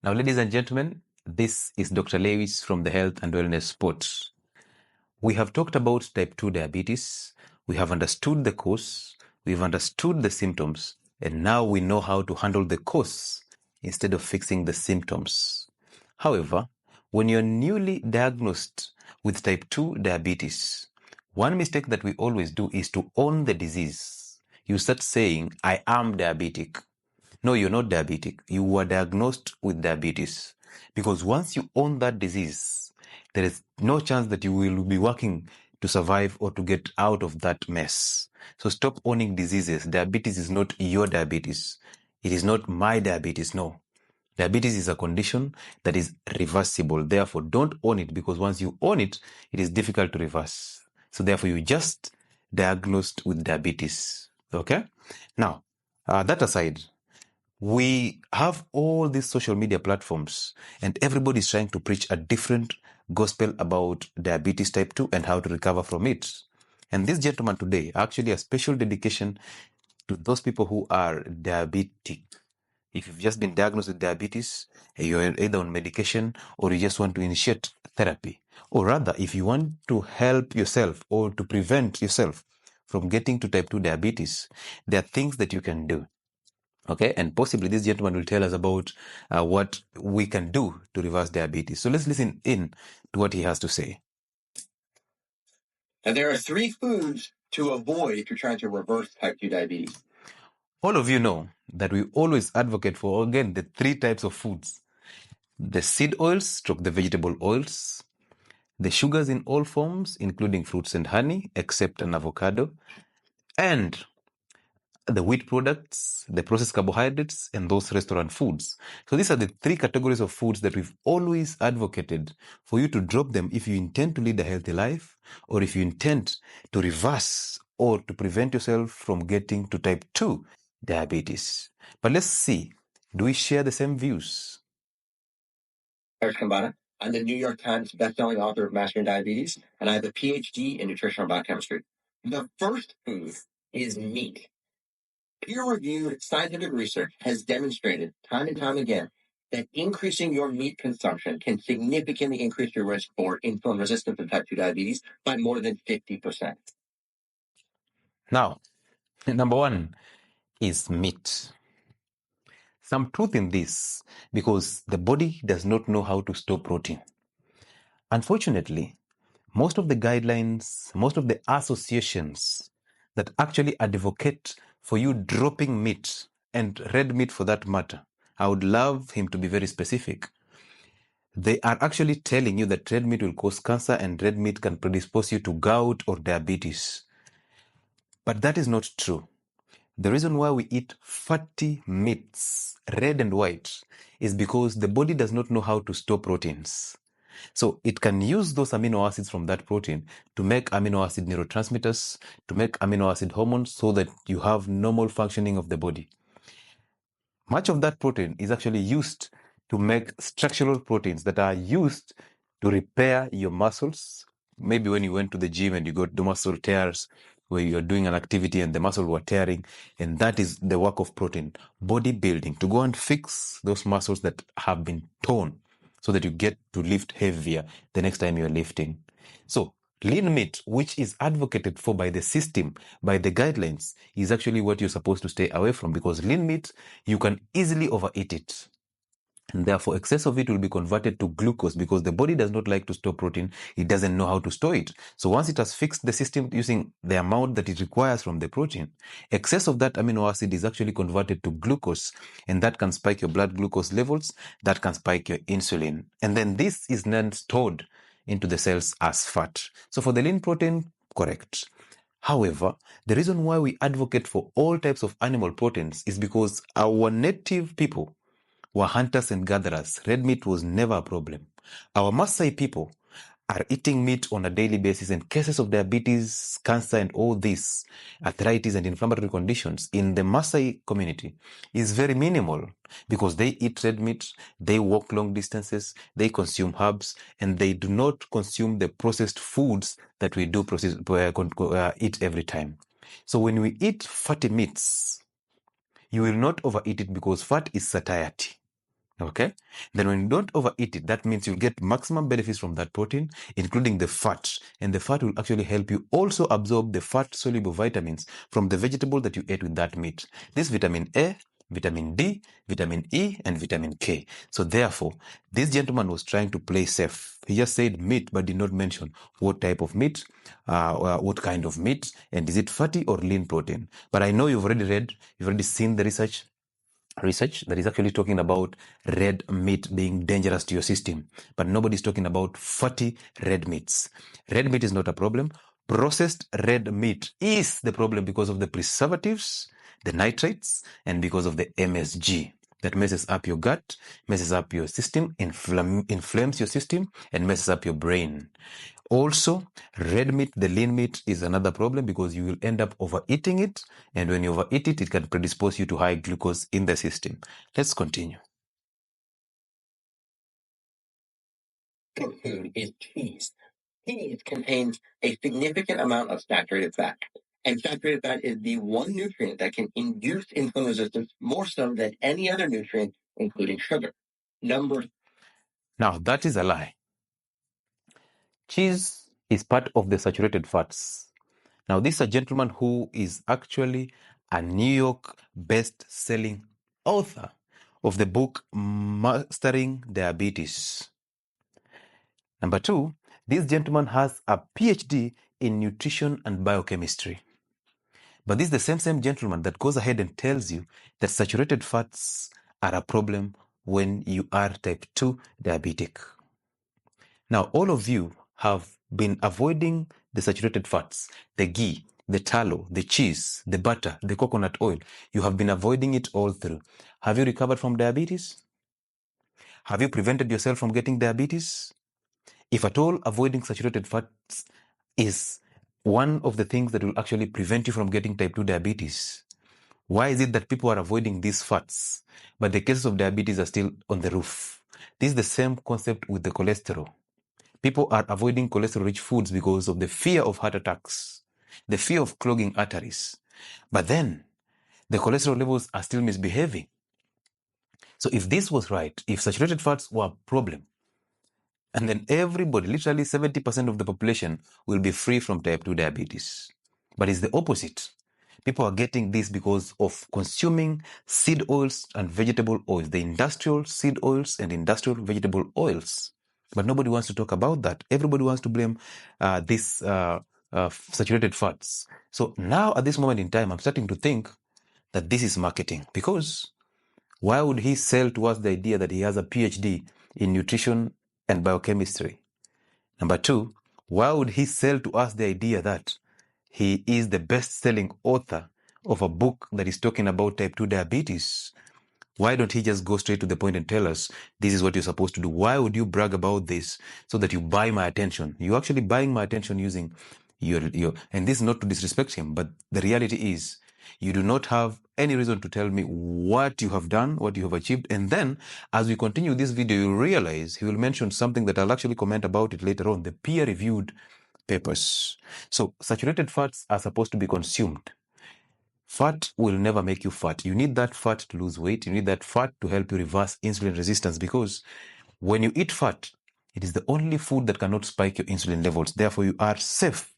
Now, ladies and gentlemen, this is Dr. Lewis from the Health and Wellness Spot. We have talked about type 2 diabetes. We have understood the cause. We've understood the symptoms. And now we know how to handle the cause instead of fixing the symptoms. However, when you're newly diagnosed with type 2 diabetes, one mistake that we always do is to own the disease. You start saying, I am diabetic. No, you're not diabetic. You were diagnosed with diabetes. Because once you own that disease, there is no chance that you will be working to survive or to get out of that mess. So stop owning diseases. Diabetes is not your diabetes. It is not my diabetes. No. Diabetes is a condition that is reversible. Therefore, don't own it, because once you own it, it is difficult to reverse. So therefore, you just diagnosed with diabetes. Okay? Now, that aside, we have all these social media platforms, and everybody is trying to preach a different gospel about diabetes type 2 and how to recover from it. And this gentleman today, actually a special dedication to those people who are diabetic. If you've just been diagnosed with diabetes, you're either on medication or you just want to initiate therapy. Or rather, if you want to help yourself or to prevent yourself from getting to type 2 diabetes, there are things that you can do. Okay, and possibly this gentleman will tell us about what we can do to reverse diabetes. So let's listen in to what he has to say. And there are 3 foods to avoid if you're trying to reverse type 2 diabetes. All of you know that we always advocate for, again, the 3 types of foods: the seed oils, the vegetable oils, the sugars in all forms, including fruits and honey, except an avocado, and the wheat products, the processed carbohydrates, and those restaurant foods. So these are the 3 categories of foods that we've always advocated for you to drop them if you intend to lead a healthy life, or if you intend to reverse or to prevent yourself from getting to type 2 diabetes. But let's see, do we share the same views? Eric Kambana. I'm the New York Times bestselling author of Mastering Diabetes, and I have a PhD in nutritional biochemistry. The first food is meat. Peer-reviewed scientific research has demonstrated time and time again that increasing your meat consumption can significantly increase your risk for insulin resistance and type 2 diabetes by more than 50%. Now, number 1 is meat. Some truth in this, because the body does not know how to store protein. Unfortunately, most of the guidelines, most of the associations that actually advocate for you dropping meat, and red meat for that matter, I would love him to be very specific. They are actually telling you that red meat will cause cancer and red meat can predispose you to gout or diabetes. But that is not true. The reason why we eat fatty meats, red and white, is because the body does not know how to store proteins. So it can use those amino acids from that protein to make amino acid neurotransmitters, to make amino acid hormones, so that you have normal functioning of the body. Much of that protein is actually used to make structural proteins that are used to repair your muscles. Maybe when you went to the gym and you got the muscle tears, where you're doing an activity and the muscle were tearing, and that is the work of protein. Bodybuilding, to go and fix those muscles that have been torn, so that you get to lift heavier the next time you're lifting. So lean meat, which is advocated for by the system, by the guidelines, is actually what you're supposed to stay away from, because lean meat, you can easily overeat it. And therefore, excess of it will be converted to glucose, because the body does not like to store protein. It doesn't know how to store it. So once it has fixed the system using the amount that it requires from the protein, excess of that amino acid is actually converted to glucose. And that can spike your blood glucose levels. That can spike your insulin. And then this is then stored into the cells as fat. So for the lean protein, correct. However, the reason why we advocate for all types of animal proteins is because our native people were hunters and gatherers. Red meat was never a problem. Our Maasai people are eating meat on a daily basis, and cases of diabetes, cancer, and all this, arthritis and inflammatory conditions in the Maasai community is very minimal, because they eat red meat, they walk long distances, they consume herbs, and they do not consume the processed foods that we do eat every time. So when we eat fatty meats, you will not overeat it, because fat is satiety. Okay, then when you don't overeat it, that means you'll get maximum benefits from that protein, including the fat. And the fat will actually help you also absorb the fat soluble vitamins from the vegetable that you ate with that meat. This vitamin A, vitamin D, vitamin E, and vitamin K. So therefore, this gentleman was trying to play safe. He just said meat, but did not mention what type of meat, what kind of meat, and is it fatty or lean protein. But I know you've already seen the research that is actually talking about red meat being dangerous to your system, but nobody's talking about fatty red meats. Red meat is not a problem. Processed red meat is the problem because of the preservatives, the nitrates, and because of the MSG that messes up your gut, messes up your system, inflames your system, and messes up your brain. Also, red meat, the lean meat, is another problem because you will end up overeating it. And when you overeat it, it can predispose you to high glucose in the system. Let's continue. Food is cheese. Cheese contains a significant amount of saturated fat. And saturated fat is the one nutrient that can induce insulin resistance more so than any other nutrient, including sugar. Now, that is a lie. Cheese is part of the saturated fats. Now, this is a gentleman who is actually a New York best-selling author of the book Mastering Diabetes. Number two, this gentleman has a PhD in nutrition and biochemistry. But this is the same gentleman that goes ahead and tells you that saturated fats are a problem when you are type 2 diabetic. Now, all of you have been avoiding the saturated fats, the ghee, the tallow, the cheese, the butter, the coconut oil. You have been avoiding it all through. Have you recovered from diabetes? Have you prevented yourself from getting diabetes? If at all avoiding saturated fats is one of the things that will actually prevent you from getting type 2 diabetes, why is it that people are avoiding these fats, but the cases of diabetes are still on the roof? This is the same concept with the cholesterol. People are avoiding cholesterol-rich foods because of the fear of heart attacks, the fear of clogging arteries. But then, the cholesterol levels are still misbehaving. So if this was right, if saturated fats were a problem, and then everybody, literally 70% of the population, will be free from type 2 diabetes. But it's the opposite. People are getting this because of consuming seed oils and vegetable oils, the industrial seed oils and industrial vegetable oils. But nobody wants to talk about that. Everybody wants to blame these saturated fats. So now at this moment in time, I'm starting to think that this is marketing, because why would he sell to us the idea that he has a PhD in nutrition and biochemistry? Number two, why would he sell to us the idea that he is the best-selling author of a book that is talking about type 2 diabetes? Why don't he just go straight to the point and tell us this is what you're supposed to do? Why would you brag about this so that you buy my attention? You're actually buying my attention using your and this is not to disrespect him, but the reality is you do not have any reason to tell me what you have done, what you have achieved. And then as we continue this video, you'll realize he will mention something that I'll actually comment about it later on, the peer-reviewed papers. So saturated fats are supposed to be consumed. Fat will never make you fat. You need that fat to lose weight. You need that fat to help you reverse insulin resistance, because when you eat fat, it is the only food that cannot spike your insulin levels. Therefore, you are safe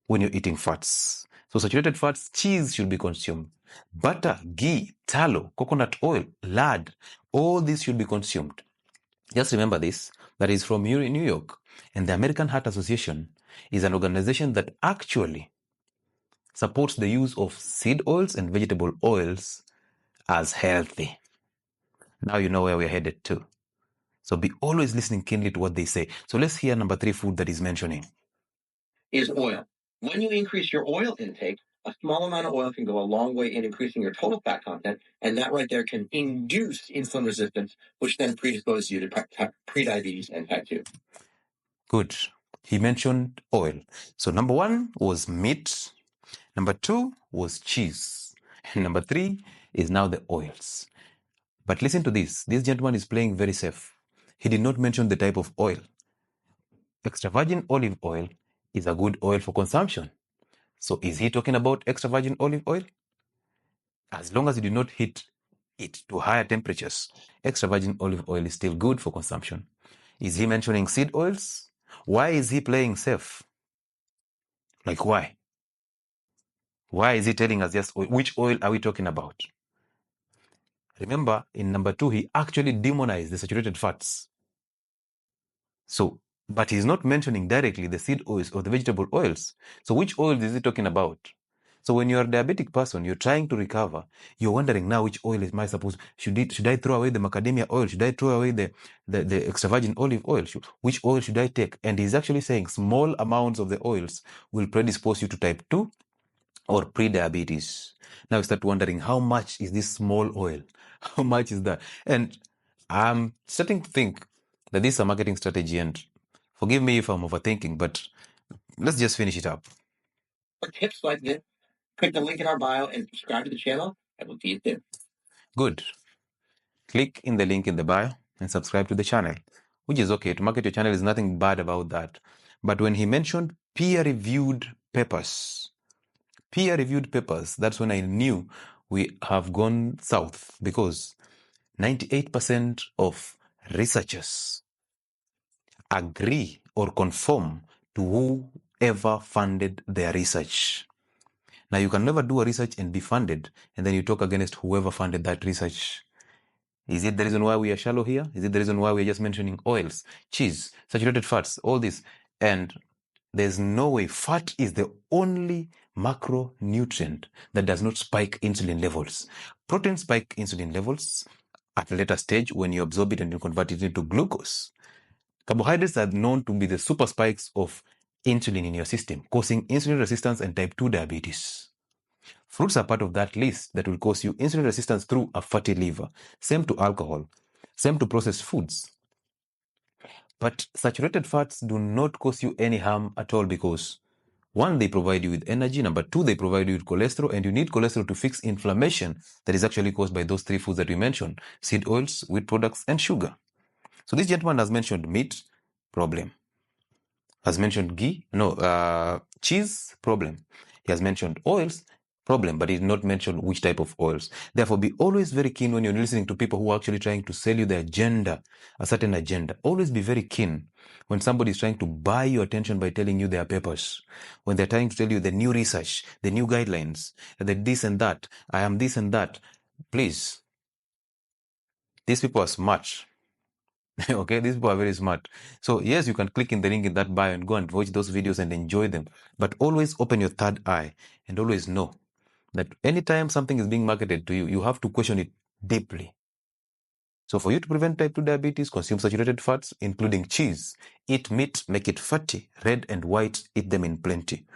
when you're eating fats. So saturated fats, cheese should be consumed. Butter, ghee, tallow, coconut oil, lard, all this should be consumed. Just remember this, that is from New York. And the American Heart Association is an organization that actually supports the use of seed oils and vegetable oils as healthy. Now you know where we're headed to. So be always listening keenly to what they say. So let's hear number 3 food that he's mentioning. Is oil. When you increase your oil intake, a small amount of oil can go a long way in increasing your total fat content, and that right there can induce insulin resistance, which then predisposes you to prediabetes and type 2. Good. He mentioned oil. So number 1 was meat. Number 2 was cheese. And number 3 is now the oils. But listen to this. This gentleman is playing very safe. He did not mention the type of oil. Extra virgin olive oil is a good oil for consumption. So is he talking about extra virgin olive oil? As long as you do not hit it to higher temperatures, extra virgin olive oil is still good for consumption. Is he mentioning seed oils? Why is he playing safe? Like why? Why is he telling us just oil? Which oil are we talking about? Remember, in number 2, he actually demonized the saturated fats. So, but he's not mentioning directly the seed oils or the vegetable oils. So which oils is he talking about? So when you're a diabetic person, you're trying to recover, you're wondering now which oil am I supposed, should I throw away the macadamia oil? Should I throw away the extra virgin olive oil? Which oil should I take? And he's actually saying small amounts of the oils will predispose you to type 2 or pre-diabetes. Now you start wondering, how much is this small oil? How much is that? And I'm starting to think that this is a marketing strategy, and forgive me if I'm overthinking, but let's just finish it up. For tips like this, click the link in our bio and subscribe to the channel, and we'll see you soon. Good. Click in the link in the bio and subscribe to the channel, which is okay. To market your channel is nothing bad about that. But when he mentioned peer-reviewed papers, that's when I knew we have gone south, because 98% of researchers agree or conform to whoever funded their research. Now, you can never do a research and be funded, and then you talk against whoever funded that research. Is it the reason why we are shallow here? Is it the reason why we're just mentioning oils, cheese, saturated fats, all this? And there's no way. Fat is the only macronutrient that does not spike insulin levels. Protein spike insulin levels at a later stage when you absorb it and you convert it into glucose. Carbohydrates are known to be the super spikes of insulin in your system, causing insulin resistance and type 2 diabetes. Fruits are part of that list that will cause you insulin resistance through a fatty liver. Same to alcohol. Same to processed foods. But saturated fats do not cause you any harm at all, because 1, they provide you with energy. Number 2, they provide you with cholesterol, and you need cholesterol to fix inflammation that is actually caused by those 3 foods that we mentioned: seed oils, wheat products, and sugar. So this gentleman has mentioned meat, problem. Has mentioned cheese, problem. He has mentioned oils, problem, but he did not mention which type of oils. Therefore, be always very keen when you're listening to people who are actually trying to sell you the agenda, a certain agenda. Always be very keen when somebody is trying to buy your attention by telling you their papers, when they're trying to tell you the new research, the new guidelines, the this and that, I am this and that. Please, these people are smart. Okay, these people are very smart. So yes, you can click in the link in that bio and go and watch those videos and enjoy them. But always open your third eye and always know that anytime something is being marketed to you, you have to question it deeply. So for you to prevent type 2 diabetes, consume saturated fats, including cheese. Eat meat, make it fatty, red and white, eat them in plenty.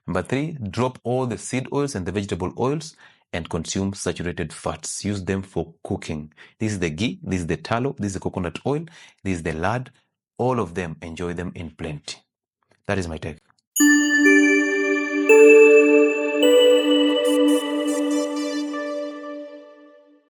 Number 3, drop all the seed oils and the vegetable oils and consume saturated fats. Use them for cooking. This is the ghee, this is the tallow, this is the coconut oil, this is the lard. All of them, enjoy them in plenty. That is my take.